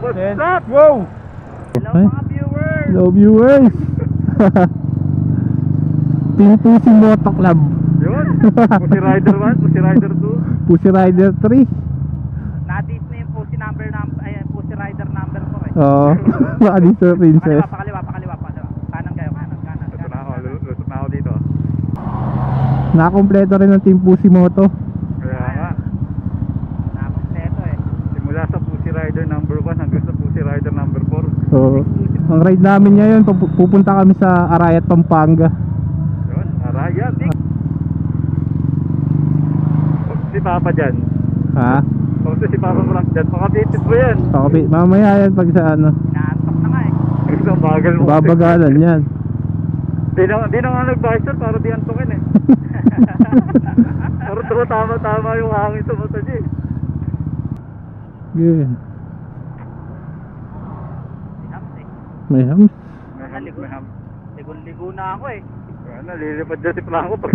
What's up? Wow! Hello mga viewers! Hello viewers! Pusi Moto Club. Yun! Pusi Rider 1, Pusi Rider 2. Pusi Rider 3. Natis na yung Pusi Pusi Rider number 4 eh. Oo. Nakadito princess. Pakaliwa. Kanan kayo, kanan. Ito na ako, lusot na ako dito. Nakakompleto rin ng Team Pusi Moto. Kaya nga, Nakakompleto eh. simula sa Pusi Rider number 1 hanggang sa Pusi Rider number 4. Oo. Ang ride namin ngayon, pupunta kami sa Arayat, Pampanga. Yun, Arayat. Si Papa dyan. Ha? Kung si Papa Frank dyan, makabitit mo yan. Mamaya yan pag sa ano. Inaantok na nga eh. Isang bagal mo. Babagalan yan. Di na nga nag-visor para di antokin eh. Pero tama yung hangin sa mata niya eh. Yeah. Hams eh. May hams. Ligo na ako eh. Ano, lilipad dyan si Franco pag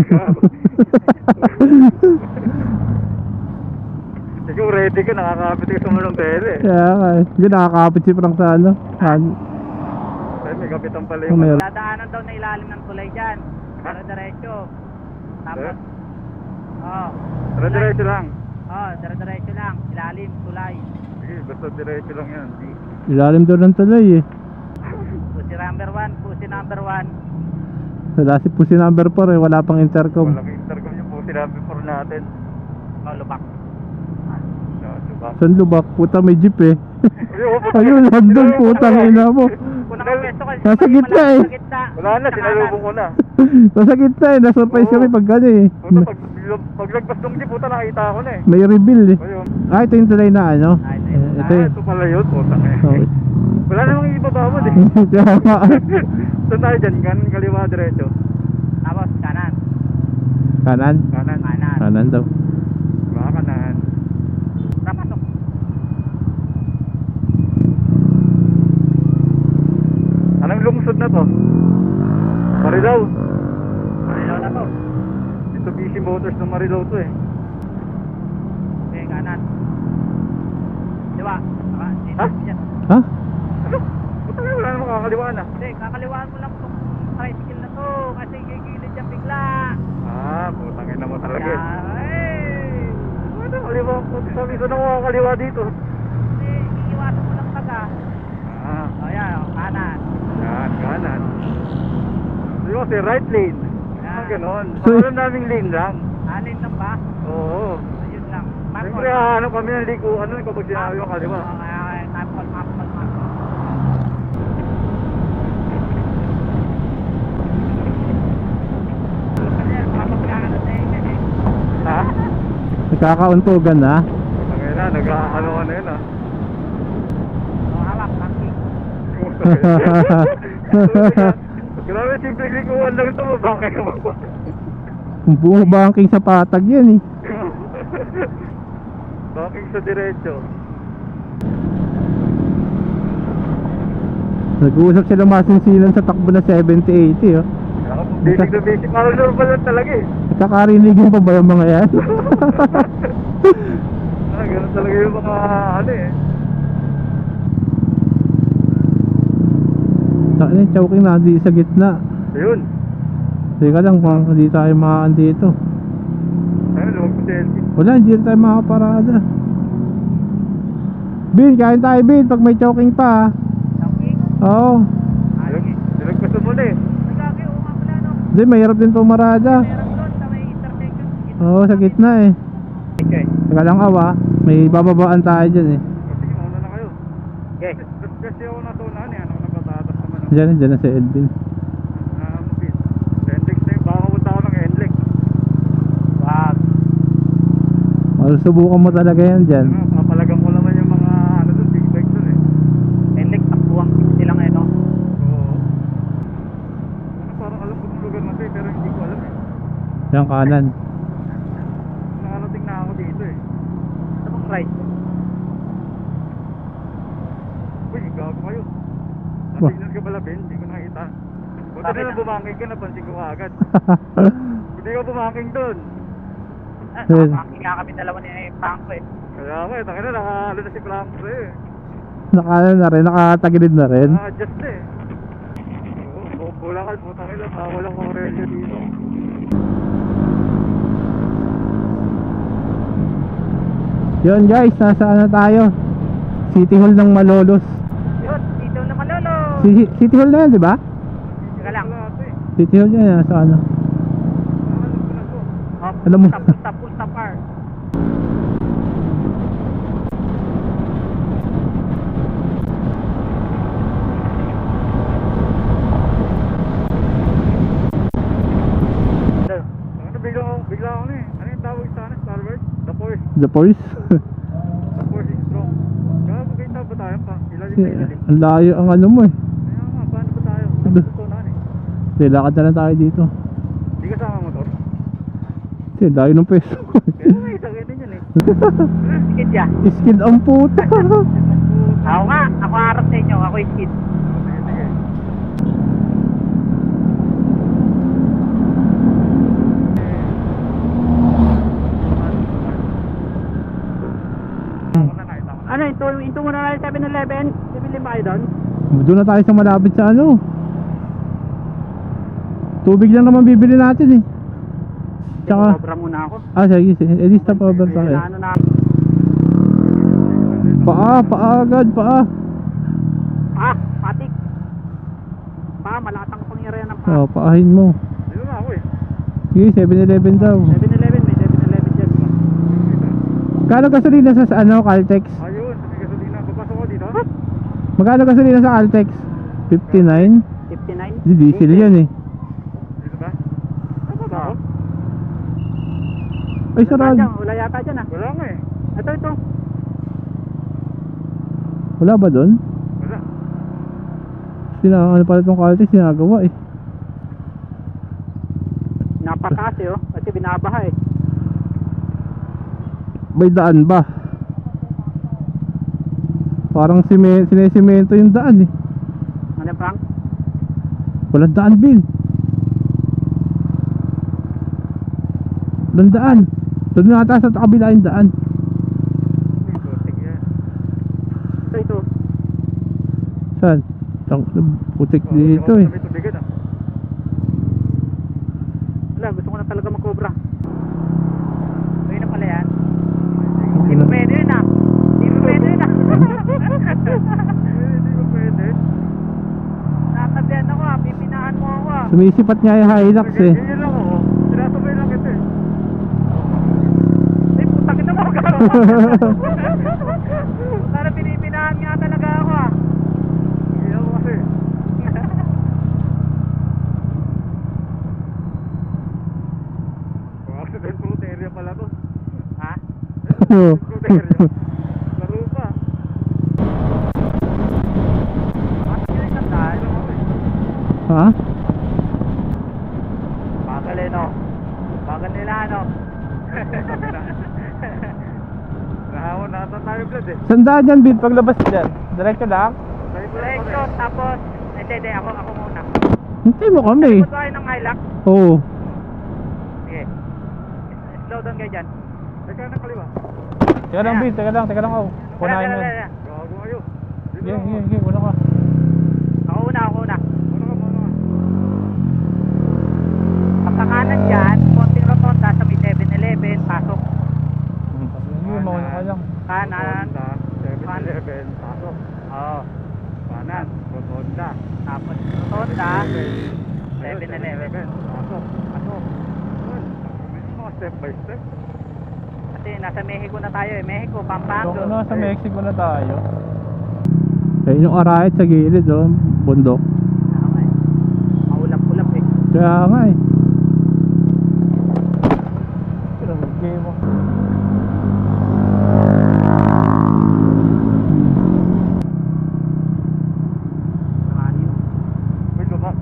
ikaw ready ka, nakakapit ka sa mulong tele. Kaya nga eh. Hindi nakakapit si Frank sa ano. Ay, may kapitan pala yung Meron. Dadaanan daw na ilalim ng tulay dyan. Pero diretso. Tapos, Diretso lang. diretso lang. Ilalim, tulay. Sige, basta diretso lang yan. Ilalim doon ng tuloy eh. Pusi number 1, Pusi number 1. Wala si Pusi number 4 eh. Wala pang intercom. Walang intercom yung po sinabi for natin. Lubak. Saan lubak? Puta may jeep eh. Ayun, Ayun, nandun putang ina mo. Unang pwesto kasi Nasa gitna eh. Sa gitna. Wala na, sinalubong ko na. Nasa gitna eh. Nasurprise kami pag gano eh. Puta, pag lagpas ng jeep, puta nakita ko na eh. May reveal eh. Ayun. Ito yung tulay na ano. Ito eh. Ito pala yun, puta eh. Okay. Wala namang ibabawad eh. Kaya nga. Saan tayo dyan? Kanan, kaliwa, diretso. Tapos kanan. Kanan? Kanan. Kanan daw. Baka kanan. Napasok. Anong lungsod na to? Marilao. Marilaw na to. Mitsubishi Motors ng Marilao to eh. Okay, kanan. Diba? Ha? Ha? Ano? Puta nga, wala namang kakaliwa na. Hindi, kakaliwaan mo lang itong tricycle na to. Kasi gigilid yan bigla. Putang ina mo talaga eh. Ay! Ano, kaliwa? Puta sabi ko na kakaliwa dito. Hindi, iiwasan mo lang taga. O yan, kanan. Yan, kanan. Sabi ko kasi right lane. Ganon. So, Alam naming lane lang. Alin lang ba? Oo. Ayun lang. Siyempre, ano kami ng likuan nun kapag sinabi yung kaliwa. Mapol. Ha? Nagkakauntugan na. Ngayon na, nag-ano ka na yun ah. Hawak, banking. Grabe, simple likuan lang ito. Bakit ka ba? Bumabangking sa patag yan eh. Bakit sa diretso? Nag-uusap sila masinsinan sa takbo na 70-80 oh. Basic na basic. Parang normal lang talaga eh. Nagkakarinigin pa ba yung mga yan? Ganun talaga yung mga ano eh. Saan yung choking na di sa gitna. Ayun. Teka lang kung hindi tayo makaan dito. Ayun, lumag po selfie. Wala, hindi tayo makaparada. Bin, kain tayo Bin pag may choking pa. Banking? Oo. Nilagpas mo muna eh. Nagkaki, oo nga pala no. Hindi, mahirap din pumarada. Meron doon sa may intersection. Oo, sa gitna eh. Okay. Teka lang awa, may bababaan tayo dyan eh. Sige, mauna na kayo. Okay. Kasi ako nasa unahan eh. Ano ko nagpatatas naman ako. Dyan na si Edwin. Enlex na yun. Baka mapunta ako ng Enlex. Wag. Subukan mo talaga yan dyan. Papalagan ko naman yung mga ano dun, big bike dun eh. Enlek, takbuang 60 lang eh no. Oo. Parang alam ko ng lugar na to eh, pero hindi ko alam eh. Yung kanan. Nakarating na ako dito eh. Ito bang right? Uy, gago kayo. Wah. Natignan ka pala Ben, hindi ko nakita. Buti Bakit na lang na? bumangking ka, napansin ko agad. Hindi ka bumangking dun. Nakabanking nga kami dalawa ni Franco eh. Kaya ako eh, tangina, nakaalo na si Franco eh. na rin, nakatagilid na rin. Adjust na eh. Oo, bulakal, putang ina, walang Aurelio dito. Yun guys, nasaan na tayo? City Hall ng Malolos. Yun, dito naman lolo. City Hall na yan, di ba? Teka lang. City Hall yan, nasa ano? Alam mo. Punta park. Bigla ako na eh. Ano yung tawag sa akin? Star Wars? The Force. The Force? The Force is strong. Gago kayo ba tayo pa? Ilalim na ilalim. Ang layo ang ano mo eh. Kaya nga, paano ba tayo? Natutunan eh. Hindi, lakad na lang tayo dito. Hindi kasama motor. Hindi, layo ng peso. Kaya nga, isagay din yun eh. Skid ya. Skid ang puta. Ako nga, ako harap sa inyo, ako skid. Sige, sige. Ano, ito muna na 7-Eleven. Bibili ba kayo doon? Doon na tayo sa malapit sa ano. Tubig lang naman bibili natin eh. Tsaka, Sobra muna ako. sige, di stop over tayo. Ano na? Paa agad, paa. Patik. Malatang pangyarihan ng Oh, paahin mo. Dito na ako eh. Sige, 7-Eleven daw. 7-Eleven, may 7-Eleven dyan. Kano gasolina sa ano, Caltex? Ayun, sa gasolina. Papasok ko dito. Magkano gasolina sa Caltex? 59? 59? Di diesel yan eh. Dito ba? Ano ba ako? Ay, sarado. Wala yata dyan ah. Wala nga eh. Ito. Wala ba doon? Wala. Ano pala itong Caltex, sinagawa eh. Napakaas eh oh. Kasi binabaha eh. May daan ba? Parang sinesemento yung daan eh. Ano Frank? Walang daan, Bill. Walang daan. Doon na ata sa kabila yung daan. May putik yan. Ito. Saan? Putik dito eh. May tubigan ah. Wala, gusto ko na talaga mag-cobra. Ayun na pala yan. Hindi mo pwede yun ah. Hindi mo pwede yun ah. Hindi mo pwede. Natabihan ako ah. Pipinahan mo ako ah. Sumisipat nga yung Hilux eh. Ganyan lang ako. Sinasabay lang kita eh. Ay, putang ina mo. Para pinipinahan nga talaga ako ah. Hindi ako kasi. Accident proof area pala to. Ha? Proof area. Laro pa. Bakit yun isang daan? Ha? Bagal eh no. Bagal nila ano. Nahawon na ata tayo blood eh. Sandaan yan, Bill, paglabas dyan. Diretso lang. Diretso tapos. Hindi, ako muna. Hintay mo kami. Ikot tayo ng Hilux. Oo. Sige. Slow down kayo dyan. Teka na kaliwa. Teka lang, Bill, teka lang ako. Punahin mo. Gago kayo. Dito Sige, lang ako. sige, una ka. Ako una. Muna ka. Pagkakanan dyan, konting rotonda sa may 7-Eleven, pasok. Sige, mauna ka lang. Kanan. Rotonda, 7-Eleven, pasok. Oo. Kanan, rotonda. Tapos rotonda, 7-Eleven. Pasok. Mga step by step. Kasi nasa Mexico na tayo eh. Mexico, Pampanga. Doon na sa Mexico na tayo. Ayun yung Arayat sa gilid, oh. Bundok. Okay. Maulap-ulap eh. Kaya nga eh. Game mo. Wait, lumak.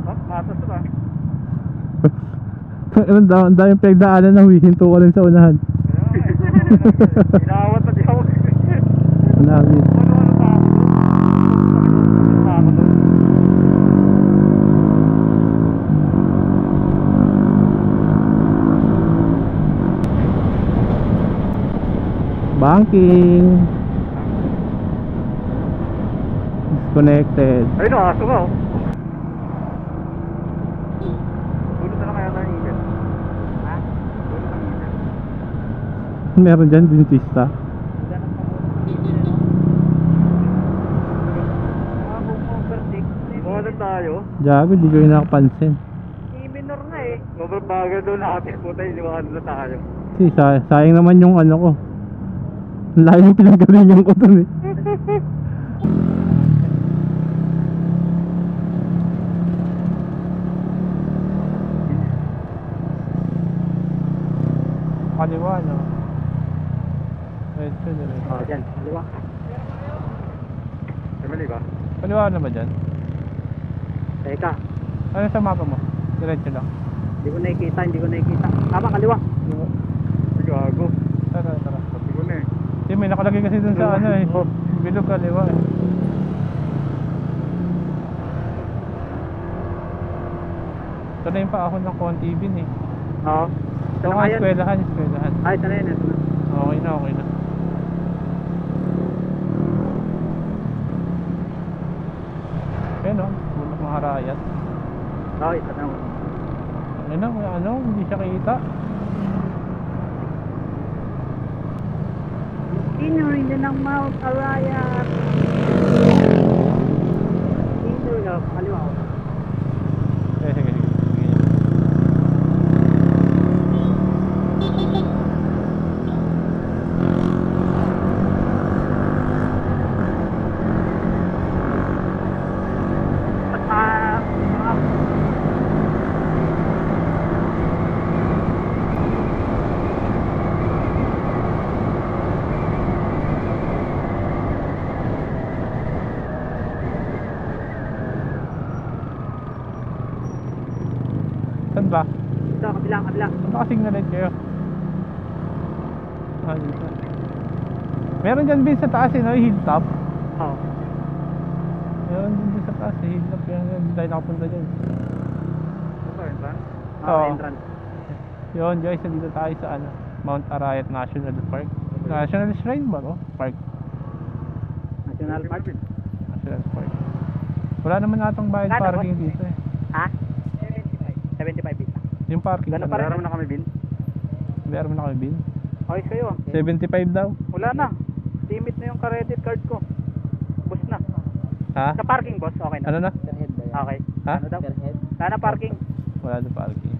Matas na ba? Ang daming pinagdaanan na huwihinto ko rin sa unahan. Inawat na di ako. Ang dami. Ano pa ako? Banking. disconnected. Ayun o, aso ka oh. Tulot na lang kaya tayo ikan. Ha? Tulot ang ikan. Meron dyan, dentista. Ganda ng pangulong video na, no? Kung overtake, Buka na tayo. Jago, di ko yung nakapansin. minor na eh. Sobrang bagal doon natin. Puta, iniwakan na tayo. Kasi sayang naman yung ano ko. Ang layo yung pinagalingan ko dun eh. Kaliwa, no? Diretso, diretso. Oh, dyan. Kaliwa. Ay, mali ba? Kaliwa na ba dyan? Teka. Ano sa mapa mo? Diretso lang. Hindi ko nakikita, hindi ko nakikita. Tama, kaliwa. Kaliwa. Ay, gago. Tara, tara. Sabi ko na eh. May nakalagay kasi dun sa ano eh. Bilog kaliwa eh. Ito na yung paahon ng Contibin eh. Oo. Ito nga, eskwelahan, eskwelahan. Ay, ito na yun. Ito na. Okay na, okay na. Ayan o, bulak mga harayat. Oo, ito na. Ayan na, ano, hindi siya kita. Inuwi na ng Mount Arayat. Inuwi na. Kaliwa ako. Sige, sige, sige. Saan ba? Ito, kabila, kabila. Saan naka-signalate kayo? Ah, dito. Meron dyan bin sa taas eh, no? Hilltop. Oo. Meron din sa taas eh, hilltop. Hindi tayo nakapunta dyan. Ano ba yun, Tan? Oo. Entrance. Yun guys, nandito tayo sa ano, Mount Arayat National Park. National Shrine ba to? Park. National Park. National Park. Wala naman atang bayad Gano'n, parking dito eh. Ha? 75 isa. Yung parking Gano'n ano, pa rin? Meron na kami, Bin. meron na kami bin. Okay kayo. 75 daw. Wala na. Limit na yung credit card ko. Bus na. Ha? Sa parking boss, okay na. Ano na? Okay. Ha? Ano daw? Sana parking. Wala na parking.